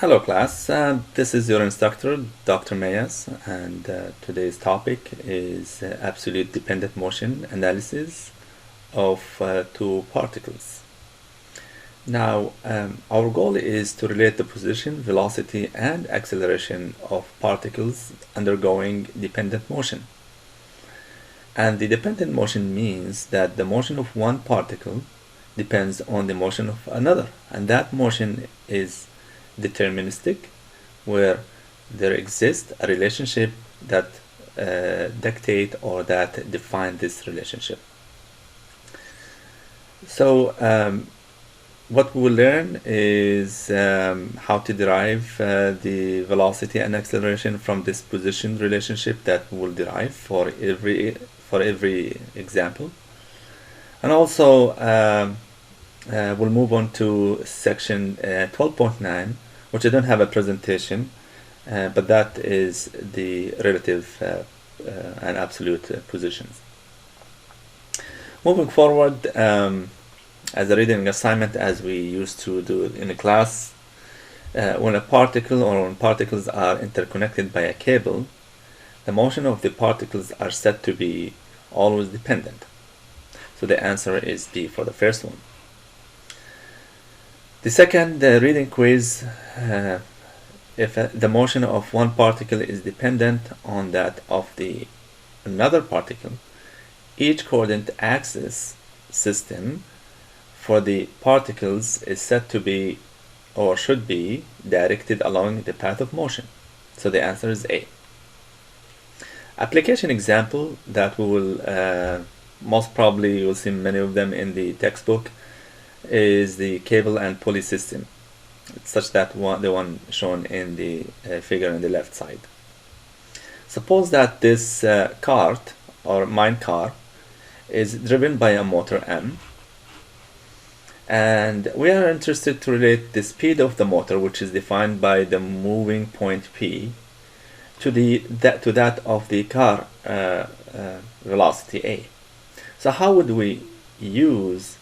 Hello class, this is your instructor Dr. Mayas, and today's topic is absolute dependent motion analysis of two particles. Now our goal is to relate the position, velocity and acceleration of particles undergoing dependent motion. And the dependent motion means that the motion of one particle depends on the motion of another, and that motion is deterministic, where there exists a relationship that dictate or that define this relationship. So what we will learn is how to derive the velocity and acceleration from this position relationship that we will derive for every example, and also we'll move on to section 12.9, which I don't have a presentation, but that is the relative and absolute positions. Moving forward, as a reading assignment, as we used to do in a class, when a particle or when particles are interconnected by a cable, the motion of the particles are said to be always dependent. So the answer is B for the first one. The second reading quiz, if the motion of one particle is dependent on that of the another particle, each coordinate axis system for the particles is said to be or should be directed along the path of motion. So the answer is A. Application example that we will most probably you'll see many of them in the textbook is the cable and pulley system, such that the one shown in the figure on the left side. Suppose that this cart or mine car is driven by a motor M, and we are interested to relate the speed of the motor, which is defined by the moving point P, to that of the car velocity A. So how would we use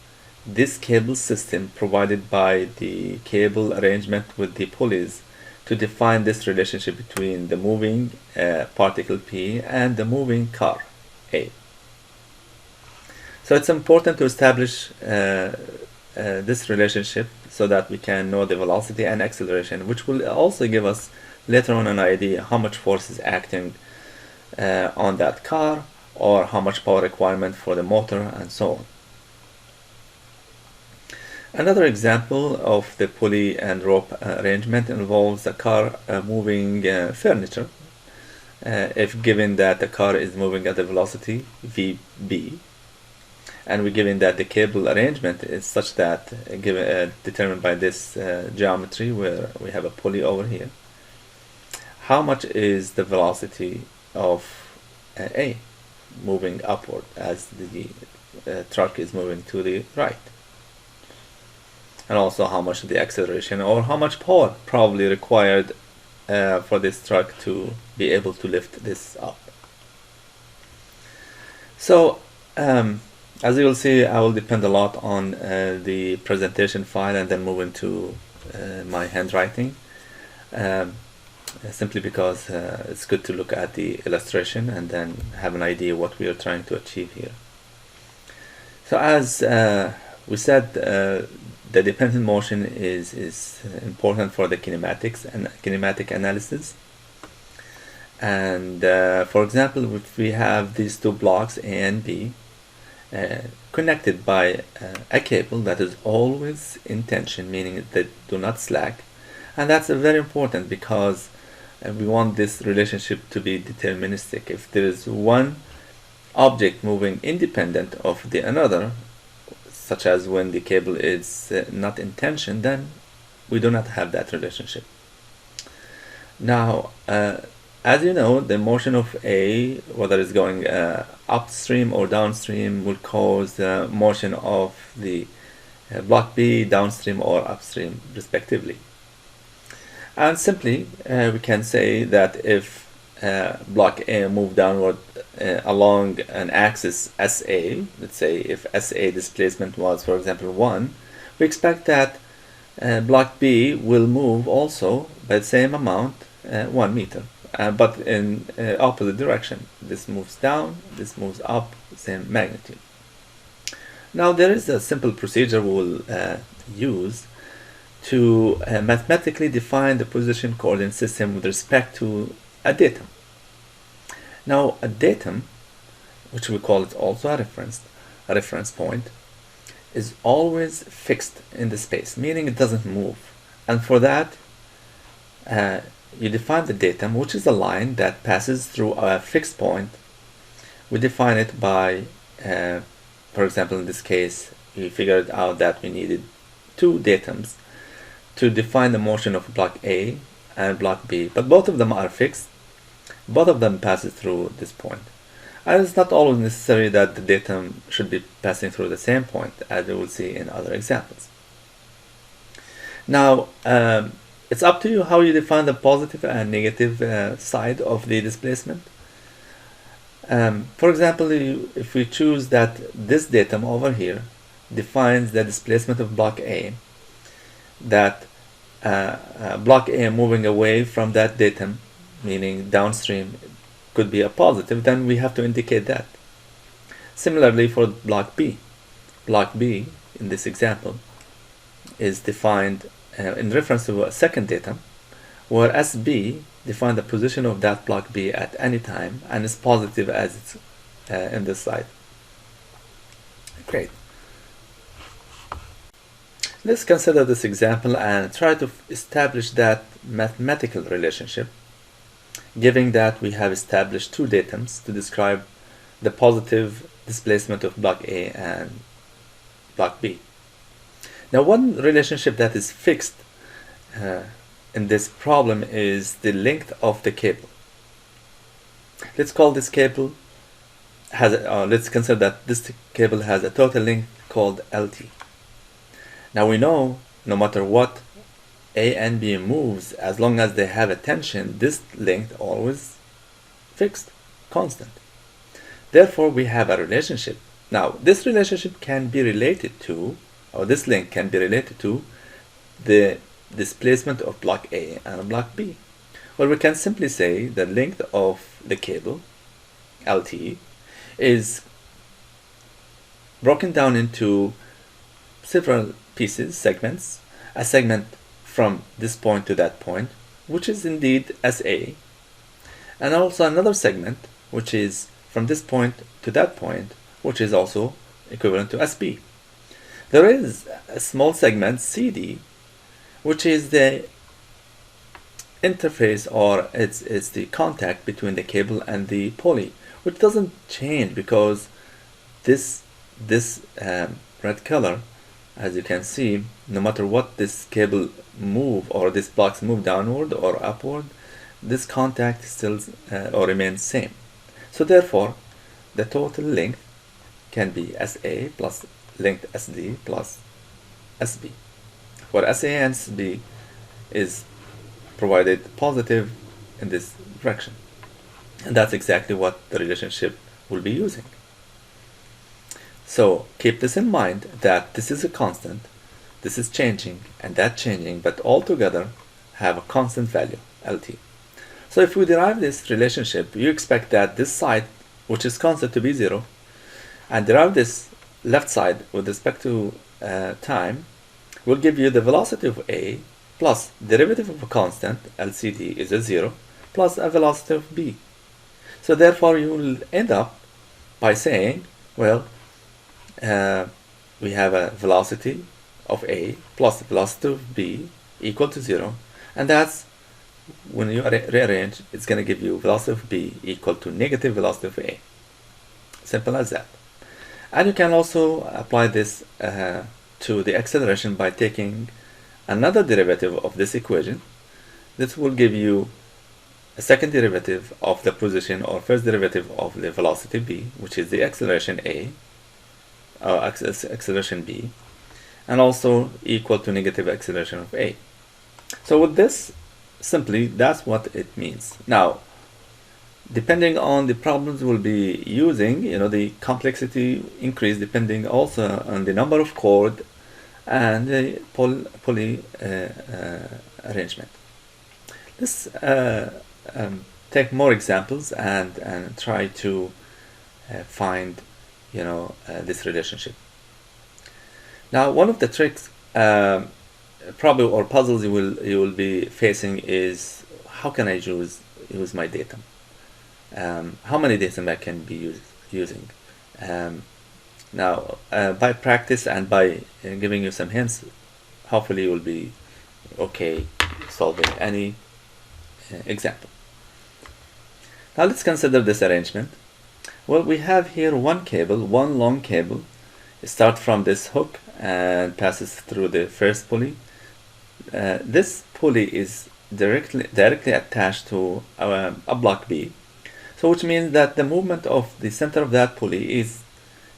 this cable system provided by the cable arrangement with the pulleys to define this relationship between the moving particle P and the moving car A? So it's important to establish this relationship so that we can know the velocity and acceleration, which will also give us later on an idea how much force is acting on that car, or how much power requirement for the motor, and so on. Another example of the pulley and rope arrangement involves a car moving furniture. If given that the car is moving at a velocity Vb, and we're given that the cable arrangement is such that determined by this geometry where we have a pulley over here, how much is the velocity of A moving upward as the truck is moving to the right? And also how much the acceleration, or how much power probably required for this truck to be able to lift this up. So as you will see, I will depend a lot on the presentation file and then move into my handwriting, simply because it's good to look at the illustration and then have an idea what we are trying to achieve here. So as we said, the dependent motion is important for the kinematics and kinematic analysis. And for example, if we have these two blocks A and B connected by a cable that is always in tension, meaning they do not slack, and that's very important because we want this relationship to be deterministic. If there is one object moving independent of the another, such as when the cable is not in tension, then we do not have that relationship. Now, as you know, the motion of A, whether it's going upstream or downstream, will cause the motion of the block B downstream or upstream, respectively. And simply, we can say that if block A move downward along an axis SA, let's say if SA displacement was, for example, 1, we expect that block B will move also by the same amount, 1 meter, but in opposite direction. This moves down, this moves up, same magnitude. Now there is a simple procedure we'll use to mathematically define the position coordinate system with respect to a datum. Now a datum, which we call it also a reference point, is always fixed in the space, meaning it doesn't move. And for that, you define the datum, which is a line that passes through a fixed point. We define it by, for example, in this case, we figured out that we needed 2 datums to define the motion of block A and block B, but both of them are fixed. Both of them passes through this point. And it's not always necessary that the datum should be passing through the same point, as we will see in other examples. Now, it's up to you how you define the positive and negative side of the displacement. For example, if we choose that this datum over here defines the displacement of block A, that block A moving away from that datum, meaning downstream, could be a positive, then we have to indicate that. Similarly for block B. Block B, in this example, is defined in reference to a second datum, where SB defines the position of that block B at any time and is positive as it's in this side. Great. Let's consider this example and try to establish that mathematical relationship, given that we have established 2 datums to describe the positive displacement of block A and block B. Now, one relationship that is fixed in this problem is the length of the cable. Let's call this cable let's consider that this cable has a total length called LT. Now we know no matter what A and B moves, as long as they have a tension, this length always fixed, constant. Therefore, we have a relationship. Now, this relationship can be related to, or this length can be related to, the displacement of block A and block B. Well, we can simply say the length of the cable, LT, is broken down into several pieces, segments. A segment from this point to that point, which is indeed SA, and also another segment which is from this point to that point, which is also equivalent to SB. There is a small segment CD, which is the interface, or it's the contact between the cable and the pulley, which doesn't change because this red color, as you can see, no matter what this cable move or these blocks move downward or upward, this contact still or remains same. So therefore, the total length can be SA plus length SD plus SB, where SA and SB is provided positive in this direction. And that's exactly what the relationship will be using. So keep this in mind, that this is a constant, this is changing, and that changing, but all together have a constant value, LT. So if we derive this relationship, you expect that this side, which is constant, to be 0, and derive this left side with respect to time, will give you the velocity of A plus derivative of a constant, LCD is a 0, plus a velocity of B. So therefore you will end up by saying, well, we have a velocity of A plus the velocity of B equal to 0, and that's, when you rearrange, it's going to give you velocity of B equal to negative velocity of A. Simple as that. And you can also apply this to the acceleration by taking another derivative of this equation. This will give you a second derivative of the position, or first derivative of the velocity B, which is the acceleration A, or acceleration B, and also equal to negative acceleration of A. So with this, simply, that's what it means. Now, depending on the problems we'll be using, the complexity increase depending also on the number of chord and the pulley arrangement. Let's take more examples and try to find this relationship. Now, one of the tricks probably or puzzles you will be facing is, how can I use my datum? How many datum I can be using? Now, by practice and by giving you some hints, hopefully you will be okay solving any example. Now let's consider this arrangement. Well, we have here one long cable. It starts from this hook and passes through the first pulley. This pulley is directly attached to a block B, so which means that the movement of the center of that pulley is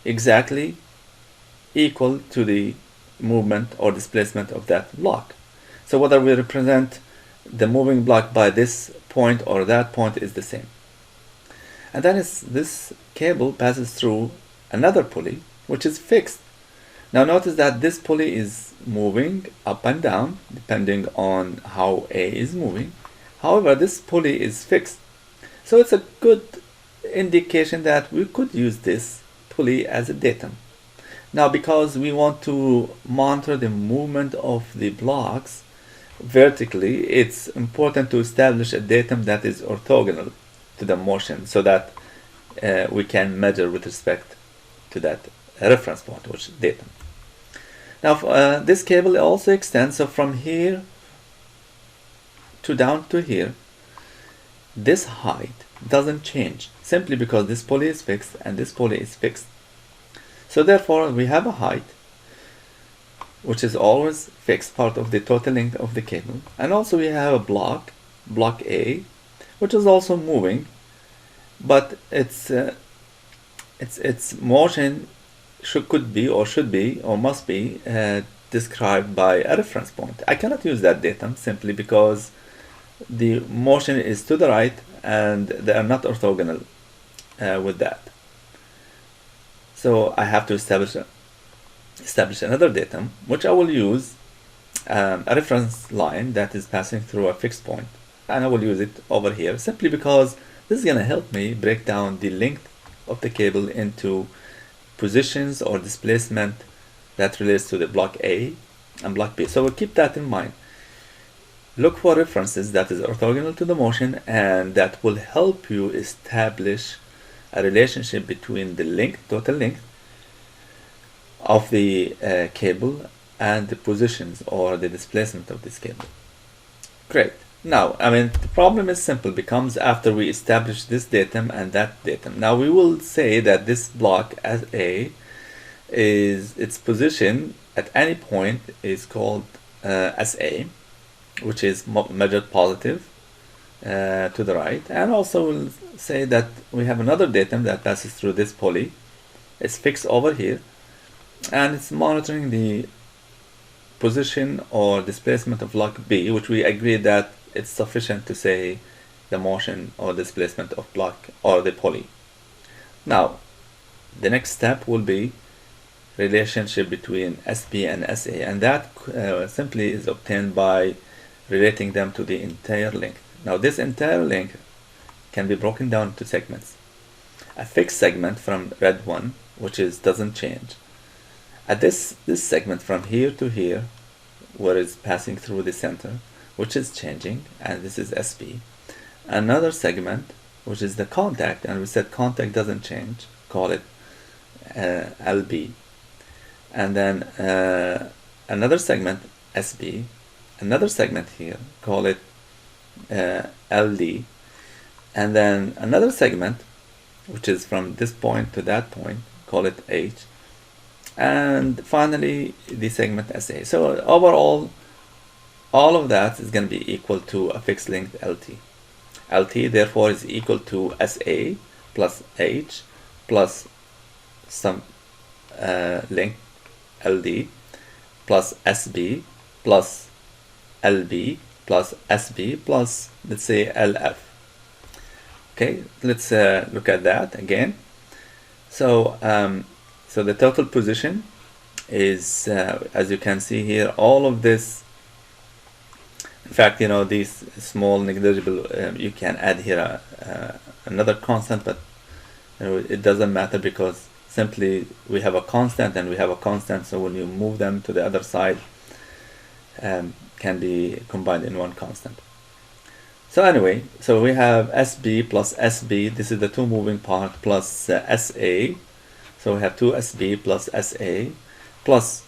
exactly equal to the movement or displacement of that block. So whether we represent the moving block by this point or that point is the same. And then this cable passes through another pulley which is fixed. Now notice that this pulley is moving up and down depending on how A is moving. However, this pulley is fixed. So it's a good indication that we could use this pulley as a datum. Now, because we want to monitor the movement of the blocks vertically, it's important to establish a datum that is orthogonal to the motion so that we can measure with respect to that reference point, which is datum. Now, this cable also extends, so from here to down to here, this height doesn't change simply because this pulley is fixed and this pulley is fixed. So therefore, we have a height which is always fixed, part of the total length of the cable, and also we have a block A, which is also moving, but its motion could be or should be or must be described by a reference point. I cannot use that datum simply because the motion is to the right and they are not orthogonal with that. So I have to establish another datum, which I will use a reference line that is passing through a fixed point, and I will use it over here simply because this is going to help me break down the length of the cable into positions or displacement that relates to the block A and block B. So we'll keep that in mind. Look for references that is orthogonal to the motion and that will help you establish a relationship between the length, total length of the cable and the positions or the displacement of this cable. Great. Now, the problem is simple, becomes after we establish this datum and that datum. Now we will say that this block as A is its position at any point is called as A, which is measured positive to the right, and also we'll say that we have another datum that passes through this pulley. It's fixed over here and it's monitoring the position or displacement of block B, which we agreed that it's sufficient to say the motion or displacement of block or the pulley. Now the next step will be relationship between SB and SA, and that simply is obtained by relating them to the entire length. Now this entire length can be broken down into segments. A fixed segment from red one, which doesn't change. At this segment from here to here, where it's passing through the center, which is changing, and this is SB. Another segment, which is the contact, and we said contact doesn't change, call it LB. And then another segment, SB. Another segment here, call it LD. And then another segment, which is from this point to that point, call it H. And finally the segment SA. So overall, all of that is going to be equal to a fixed length LT. LT therefore is equal to SA plus H plus some length LD plus SB plus LB plus SB plus, let's say, LF. Okay, let's look at that again. So so the total position is, as you can see here, all of this. In fact, these small negligible, you can add here another constant, but it doesn't matter because simply we have a constant and we have a constant, so when you move them to the other side, can be combined in one constant. So anyway, so we have SB plus SB, this is the two moving part, plus SA. So we have 2SB plus SA plus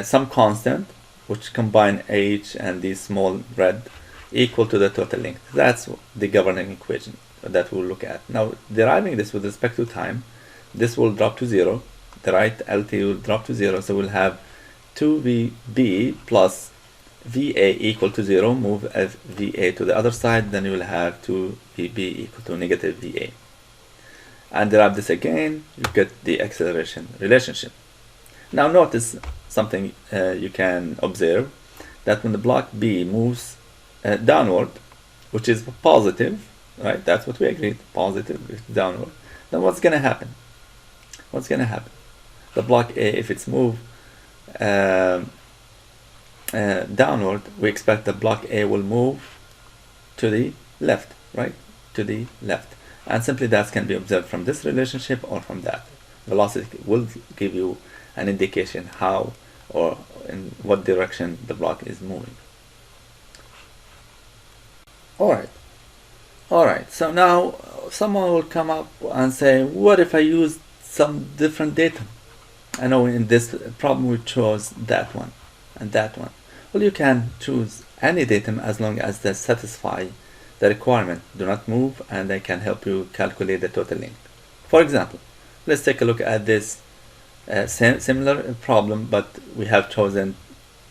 some constant, which combine H and these small red, equal to the total length. That's the governing equation that we'll look at. Now, deriving this with respect to time, this will drop to 0. The right LT will drop to 0, so we'll have 2VB plus VA equal to 0, move VA to the other side, then you will have 2VB equal to negative VA. And derive this again, you get the acceleration relationship. Now notice something you can observe, that when the block B moves downward, which is positive, right? That's what we agreed, positive downward. Then what's going to happen? What's going to happen? The block A, if it's moved downward, we expect the block A will move to the left, right? To the left. And simply that can be observed from this relationship or from that. Velocity will give you an indication how or in what direction the block is moving. Alright, so now someone will come up and say, what if I use some different data? I know in this problem we chose that one and that one. Well, you can choose any datum as long as they satisfy the requirement, do not move, and they can help you calculate the total length. For example, let's take a look at this similar problem, but we have chosen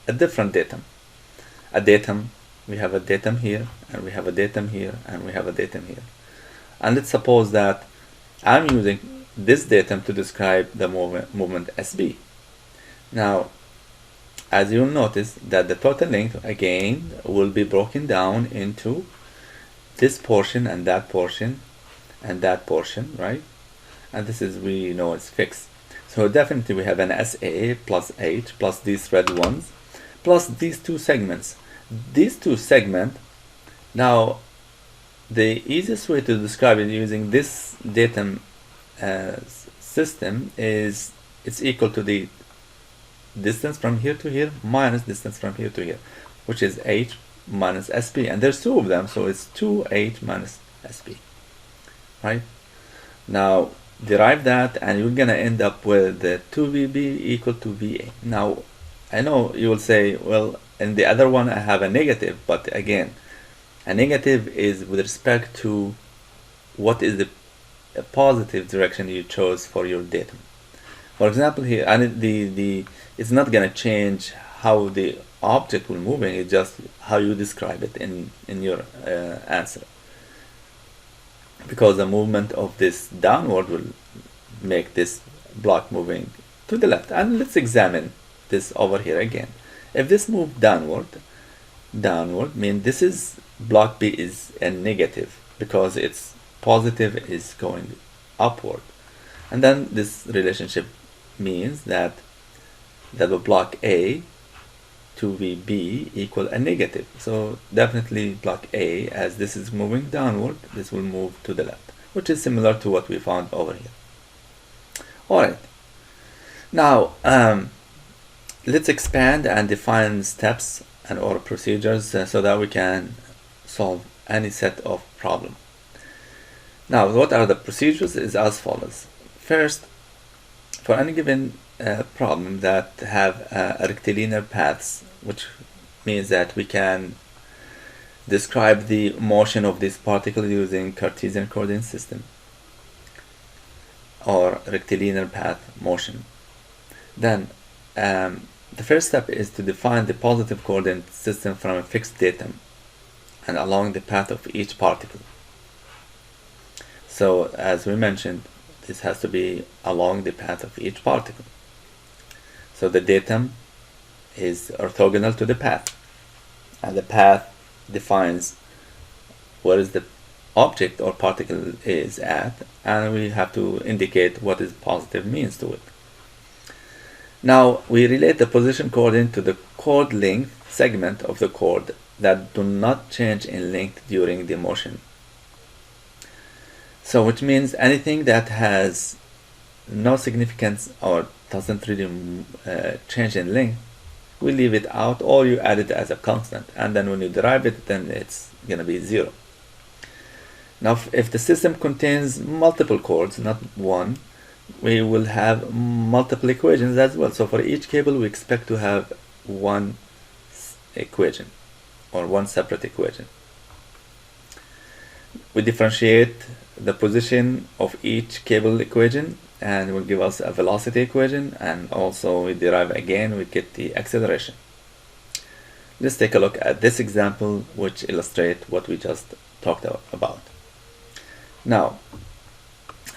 a different datum. We have a datum here, and we have a datum here, and we have a datum here. And let's suppose that I'm using this datum to describe the movement SB. Now, as you'll notice that the total length again will be broken down into this portion and that portion and that portion, right? And this is, we know it's fixed. So definitely we have an SA plus H plus these red ones plus these two segments. These two segments, now the easiest way to describe it using this datum system is it's equal to the distance from here to here minus distance from here to here, which is H minus SB, and there's two of them, so it's 2H minus SB, right? Now derive that and you're gonna end up with the 2VB equal to VA. Now I know you will say, well, in the other one I have a negative, but again, a negative is with respect to what is the positive direction you chose for your datum. For example here, and it's not gonna change how the object will move, it's just how you describe it in your answer, because the movement of this downward will make this block moving to the left. And let's examine this over here again. If this move downward means this is block B is a negative because its positive is going upward, and then this relationship means that the block A 2VB equal a negative. So definitely block A, as this is moving downward, this will move to the left, which is similar to what we found over here. Alright, now let's expand and define steps and or procedures so that we can solve any set of problem. Now, what are the procedures is as follows. First, for any given problem that have rectilinear paths, which means that we can describe the motion of this particle using Cartesian coordinate system or rectilinear path motion. Then the first step is to define the positive coordinate system from a fixed datum and along the path of each particle. So as we mentioned, this has to be along the path of each particle. So the datum is orthogonal to the path, and the path defines where is the object or particle is at, and we have to indicate what is positive means to it. Now we relate the position coordinate to the chord length segment of the chord that do not change in length during the motion. So which means anything that has no significance or doesn't really change in length, we leave it out, or you add it as a constant, and then when you derive it, then it's gonna be 0. Now if the system contains multiple chords, not one, we will have multiple equations as well. So for each cable we expect to have one equation or one separate equation. We differentiate the position of each cable equation, and it will give us a velocity equation, and also we derive again, we get the acceleration. Let's take a look at this example which illustrates what we just talked about. Now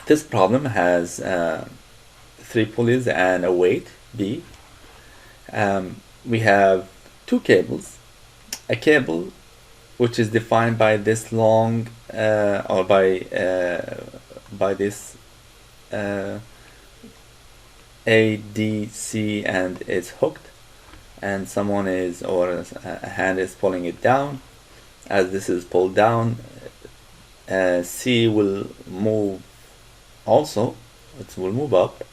this problem has 3 pulleys and a weight B. We have 2 cables, a cable which is defined by this long or by this ADC, and it's hooked, and someone is, or a hand is pulling it down. As this is pulled down, C will move also, it will move up,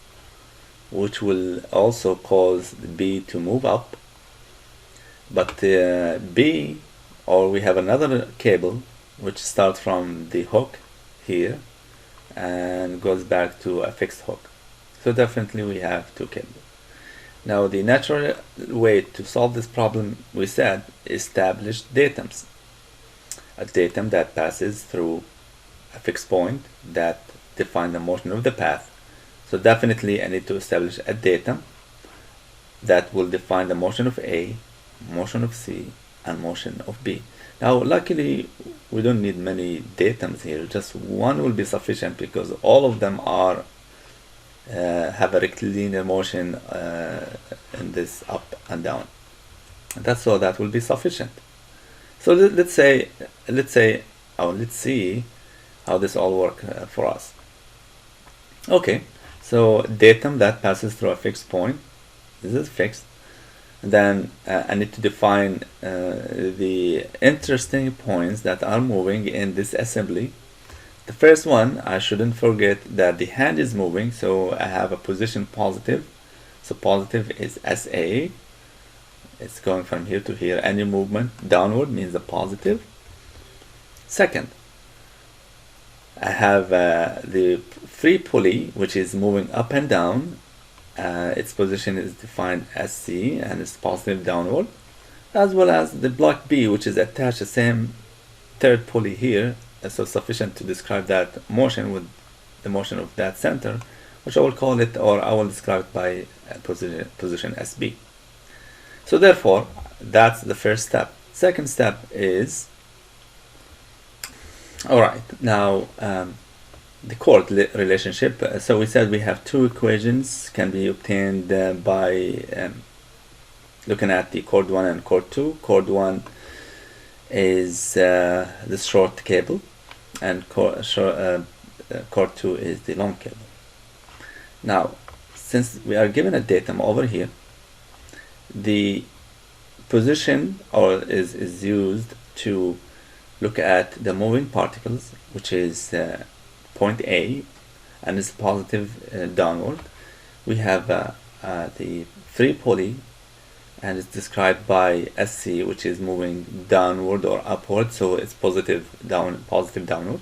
which will also cause B to move up. But B, or we have another cable which starts from the hook here and goes back to a fixed hook. So definitely we have 2 cables. Now the natural way to solve this problem, we said, establish datums. A datum that passes through a fixed point that define the motion of the path. So definitely I need to establish a datum that will define the motion of A, motion of C, and motion of B. Now luckily we don't need many datums here, just one will be sufficient, because all of them are have a rectilinear motion in this up and down. And that's all, that will be sufficient. So let's see how this all works for us. Okay, so datum that passes through a fixed point, this is fixed. Then I need to define the interesting points that are moving in this assembly. The first one, I shouldn't forget that the hand is moving, so I have a position positive. So positive is SA. It's going from here to here. Any movement downward means a positive. Second, I have the free pulley, which is moving up and down. Its position is defined as C, and it's positive downward, as well as the block B, which is attached to the same third pulley here, so sufficient to describe that motion with the motion of that center, which I will call it, or I will describe it by position SB. So therefore, that's the first step. Second step is, alright, now the chord relationship. So we said we have 2 equations can be obtained by looking at the chord 1 and chord 2. Chord 1 is the short cable, and chord 2 is the long cable. Now, since we are given a datum over here, the position is used to look at the moving particles, which is point A, and it's positive downward. We have the free pulley, and it's described by SC, which is moving downward or upward, so it's positive downward.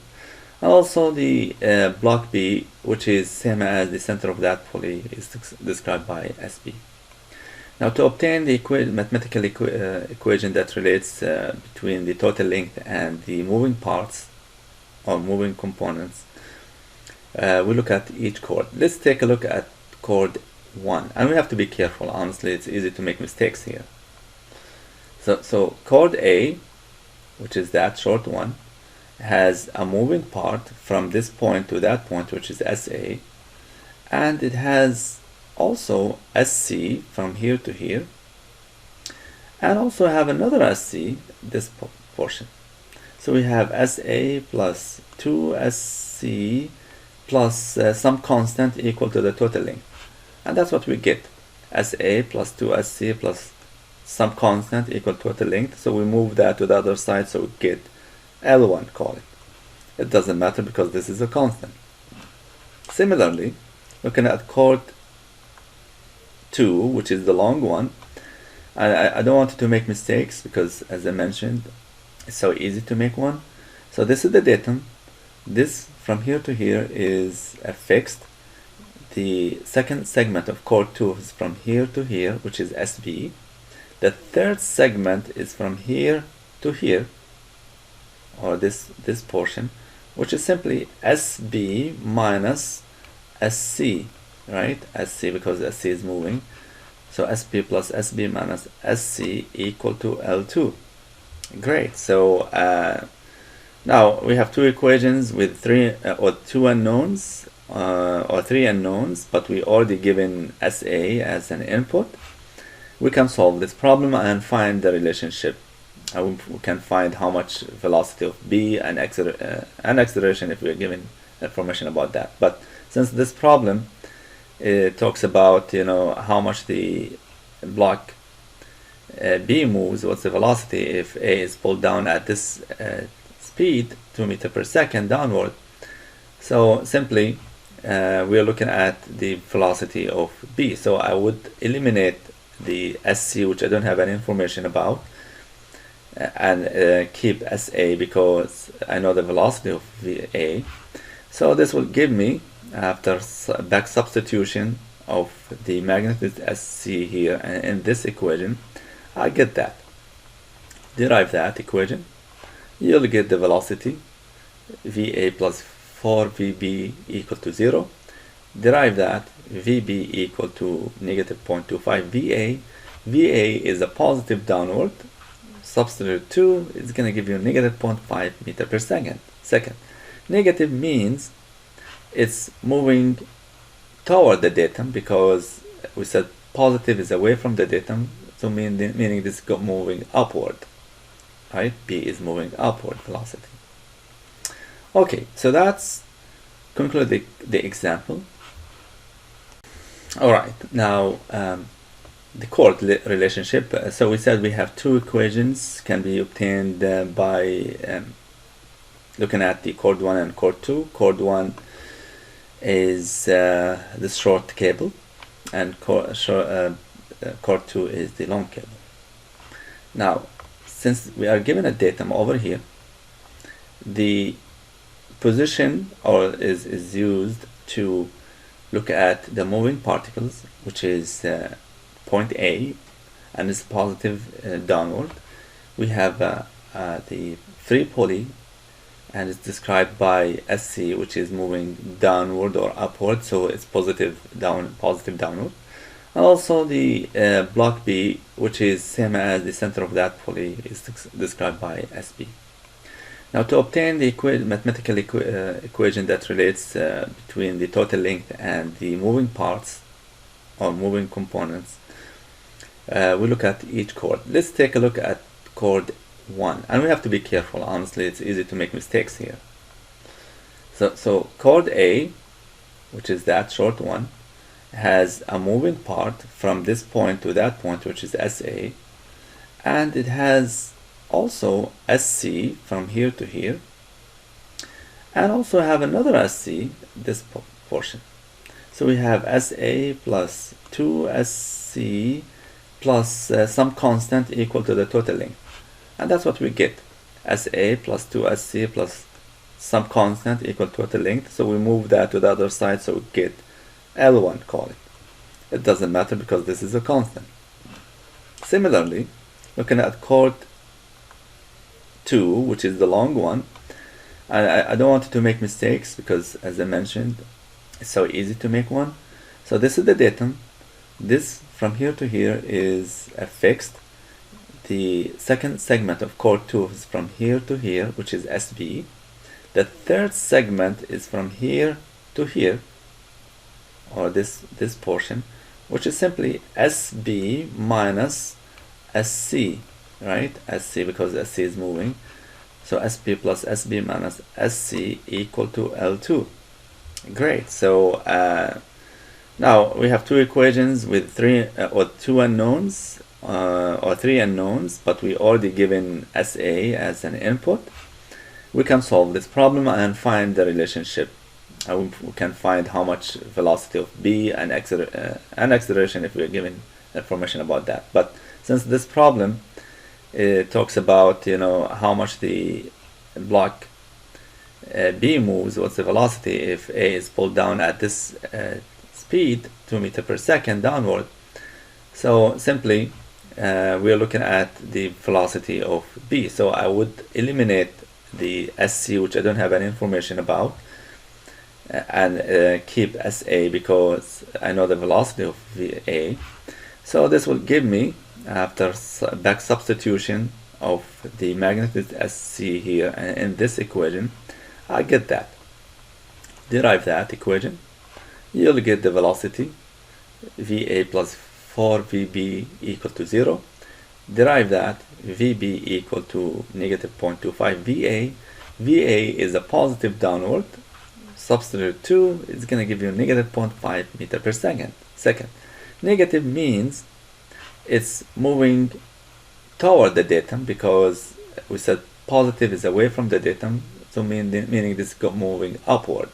And also the block B, which is same as the center of that pulley, is described by SB. Now to obtain the mathematical equation that relates between the total length and the moving parts or moving components, we look at each chord. Let's take a look at chord 1, and we have to be careful. Honestly, it's easy to make mistakes here. So chord A, which is that short one, has a moving part from this point to that point, which is SA, and it has also SC from here to here, and also have another SC, this portion. So we have SA plus 2SC plus some constant equal to the total length, and that's what we get. SA plus 2SC plus some constant equal total length. So we move that to the other side, so we get L1, call it. It doesn't matter because this is a constant. Similarly, looking at chord 2, which is the long one, I don't want to make mistakes because, as I mentioned, it's so easy to make one. So this is the datum. This from here to here is a fixed. The second segment of chord 2 is from here to here, which is SB. The third segment is from here to here, or this portion, which is simply SB minus SC, right? SC, because SC is moving. So SP plus SB minus SC equal to L2. Great. So now we have two equations with two unknowns or three unknowns, but we already given SA as an input. We can solve this problem and find the relationship. We can find how much velocity of B and acceleration if we are given information about that. But since this problem talks about, you know, how much the block B moves, what's the velocity if A is pulled down at this speed, 2 meters per second downward. So simply we are looking at the velocity of B. So I would eliminate the SC, which I don't have any information about, and keep SA because I know the velocity of VA. So this will give me, after back substitution of the magnitude SC here and in this equation, I get that. Derive that equation. You'll get the velocity VA plus 4VB equal to 0. Derive that VB equal to negative 0.25 VA. VA is a positive downward. Substitute 2 is going to give you negative 0.5 meter per second. Negative means it's moving toward the datum, because we said positive is away from the datum, so meaning this is moving upward, right? B is moving upward velocity. Okay, so that's conclude the example. All right, now the chord relationship. So we said we have two equations can be obtained by looking at the chord 1 and chord 2. Chord 1 is the short cable, and chord 2 is the long cable. Now, since we are given a datum over here, the position is used to look at the moving particles, which is point A, and it's positive downward. We have the free pulley, and it's described by SC, which is moving downward or upward, so it's positive downward. And also the block B, which is same as the center of that pulley, is described by SB. Now, to obtain the mathematical equation that relates between the total length and the moving parts or moving components, we look at each chord. Let's take a look at chord 1, and we have to be careful. Honestly, it's easy to make mistakes here. So chord A, which is that short one, has a moving part from this point to that point, which is SA, and it has also SC from here to here, and also have another SC, this portion. So we have SA plus 2SC plus some constant equal to the total length, and that's what we get, SA plus 2SC plus some constant equal to total length. So we move that to the other side, so we get L1, call it. It doesn't matter because this is a constant. Similarly, looking at chord 2, which is the long one, I don't want to make mistakes because, as I mentioned, it's so easy to make one. So this is the datum. This from here to here is a fixed. The second segment of chord 2 is from here to here, which is SB. The third segment is from here to here, or this portion, which is simply SB minus SC, right? SC, because SC is moving. So SP plus SB minus SC equal to L2. Great. So Now we have two equations with two unknowns or three unknowns, but we already given SA as an input. We can solve this problem and find the relationship. We can find how much velocity of B and acceleration if we are given information about that. But since this problem talks about how much the block B moves, what's the velocity if A is pulled down at this speed, 2 meters per second downward. So simply we are looking at the velocity of B. So I would eliminate the SC, which I don't have any information about, and keep SA because I know the velocity of VA. So this will give me, after back substitution of the magnitude SC here and in this equation, I get that. Derive that equation. You'll get the velocity VA plus 4VB equal to 0. Derive that VB equal to negative 0.25 VA. VA is a positive downward. Substitute 2 is going to give you negative 0.5 meter per second. Negative means it's moving toward the datum, because we said positive is away from the datum, so meaning this is moving upward,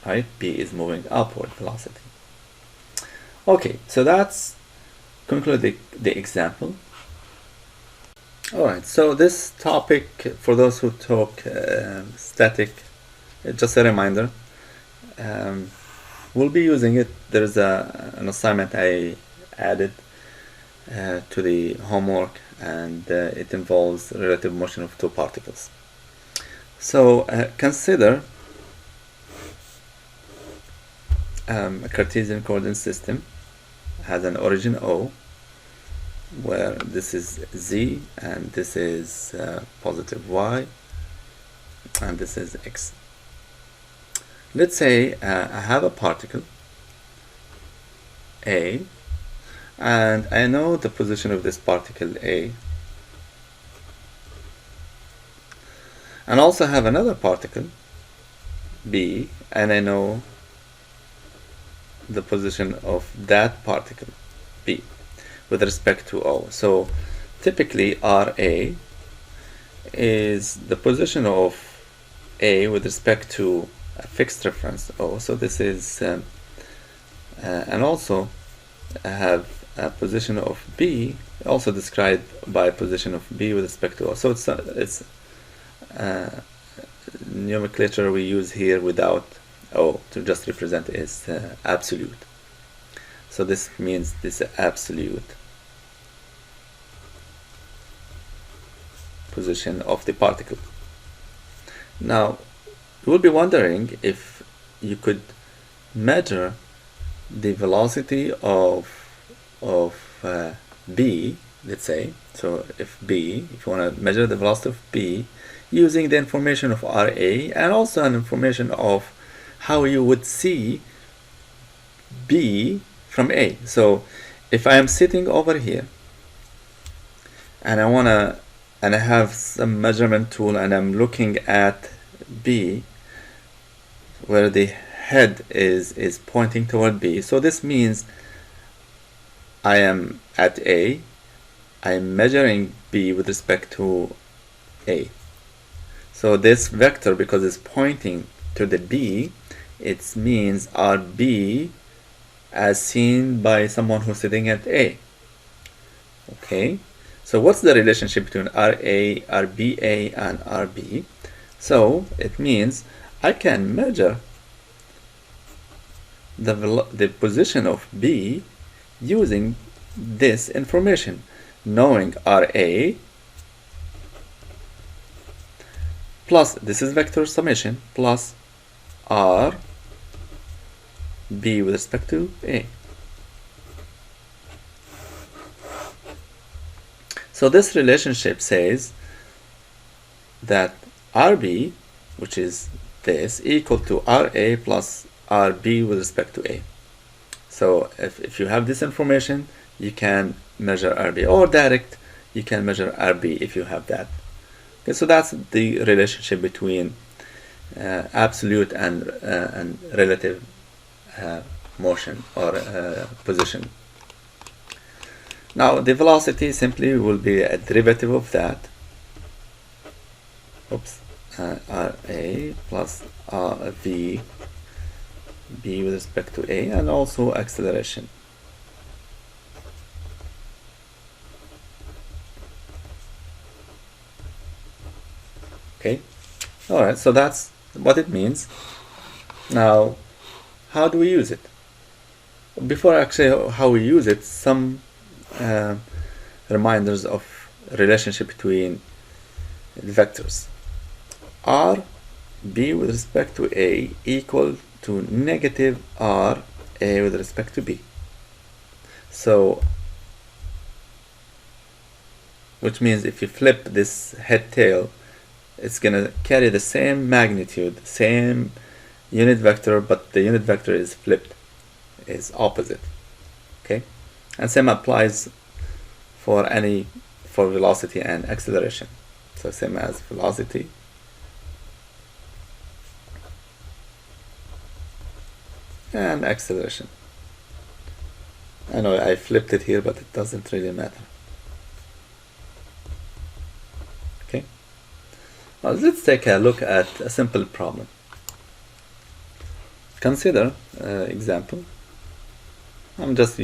right? B is moving upward velocity. Okay, so that's conclude the example. Alright, so this topic, for those who talk static, just a reminder, we'll be using it. There's an assignment I added to the homework, and it involves relative motion of two particles. So consider a Cartesian coordinate system has an origin O, where this is Z and this is positive Y and this is X. Let's say I have a particle A, and I know the position of this particle A, and also have another particle B, and I know the position of that particle B with respect to O. So typically RA is the position of A with respect to a fixed reference O. So this is and also I have a position of B also described by position of B with respect to O. So it's nomenclature we use here without O to just represent is absolute. So this means this absolute position of the particle. Now you will be wondering if you could measure the velocity of B, let's say. So if you want to measure the velocity of B using the information of RA and also an information of how you would see B from A. So if I am sitting over here and I have some measurement tool and I'm looking at B where the head is pointing toward B, so this means I am at A, I am measuring B with respect to A. So this vector, because it's pointing to the B, it means RB as seen by someone who's sitting at A. Okay, so what's the relationship between RA, RBA, and RB? So it means I can measure the position of B using this information, knowing RA plus, this is vector summation, plus R B with respect to A. So this relationship says that RB, which is this, equal to RA plus RB with respect to A. So if you have this information, you can measure RB, or direct, you can measure RB if you have that. Okay, so that's the relationship between absolute and relative motion or position. Now the velocity simply will be a derivative of that. Oops. RA plus V B with respect to A, and also acceleration. Okay. Alright, so that's what it means. Now, how do we use it? Before actually how we use it, some reminders of relationship between the vectors. R B with respect to A equal to negative R A with respect to B. So, which means if you flip this head tail, it's gonna carry the same magnitude, same unit vector, but the unit vector is flipped, is opposite. Okay, and same applies for velocity and acceleration. So same as velocity and acceleration. I know I flipped it here, but it doesn't really matter. Okay, now let's take a look at a simple problem. Consider example. I'm just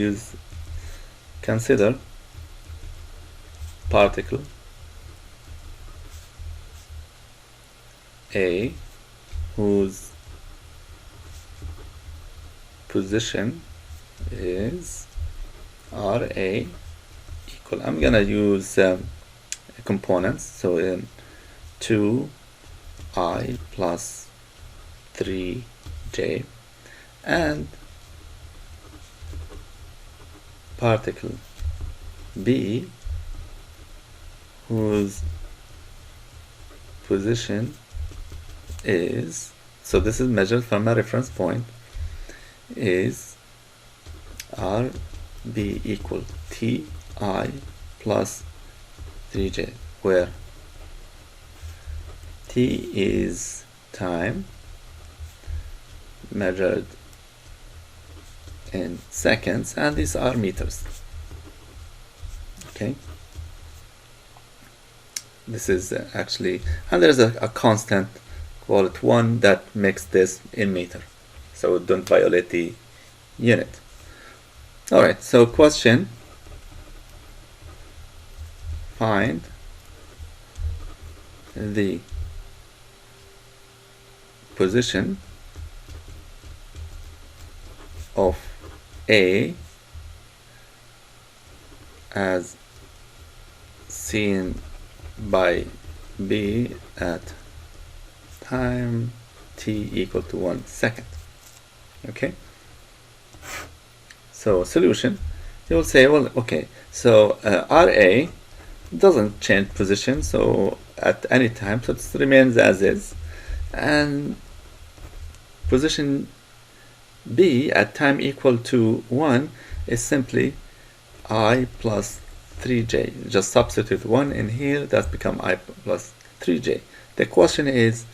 consider particle A whose position is RA equal, I'm gonna use components, so in 2I plus 3J, and particle B whose position is, so this is measured from a reference point, is RB equal TI plus 3J, where T is time measured in seconds, and these are meters. Okay, this is actually, and there's a constant, call it 1, that makes this in meter, so don't violate the unit. Alright, so question, find the position of A as seen by B at time t equal to 1 second. Okay, so solution, you will say, well, okay, so RA doesn't change position, so at any time, so it remains as is, and position B at time equal to 1 is simply I plus 3J. Just substitute 1 in here, that's become I plus 3J. The question is,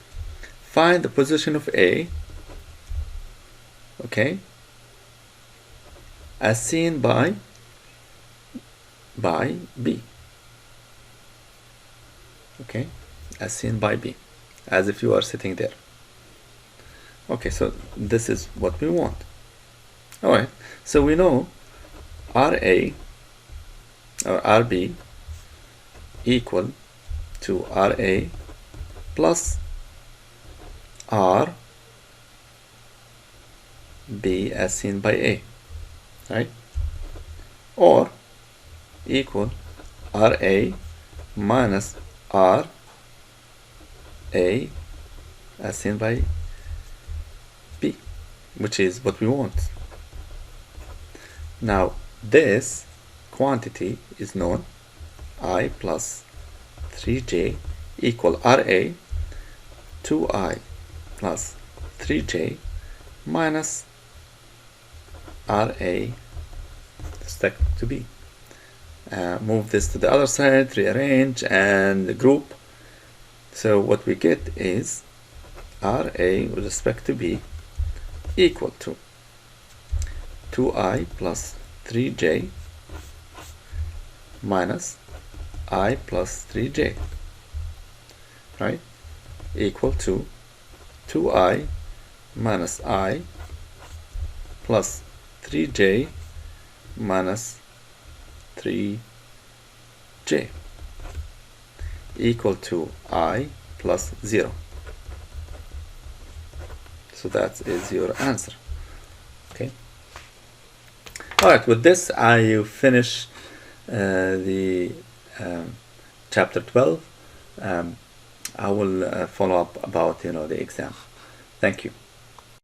find the position of A, okay, as seen by B. Okay, as seen by B, as if you are sitting there. Okay, so this is what we want. Alright, so we know RA or RB equal to RA plus R B as seen by A, right? Or equal RA minus R A as seen by B, which is what we want. Now this quantity is known, I plus 3J equal RA 2I plus 3J minus RA stack to B. Move this to the other side, rearrange and group. So what we get is RA with respect to B equal to 2i plus 3j minus I plus 3j, right, equal to 2i minus I plus 3j minus 3j equal to I plus 0. So that is your answer. Okay. Alright, with this I finish the chapter 12. I will follow up about the exam. Thank you.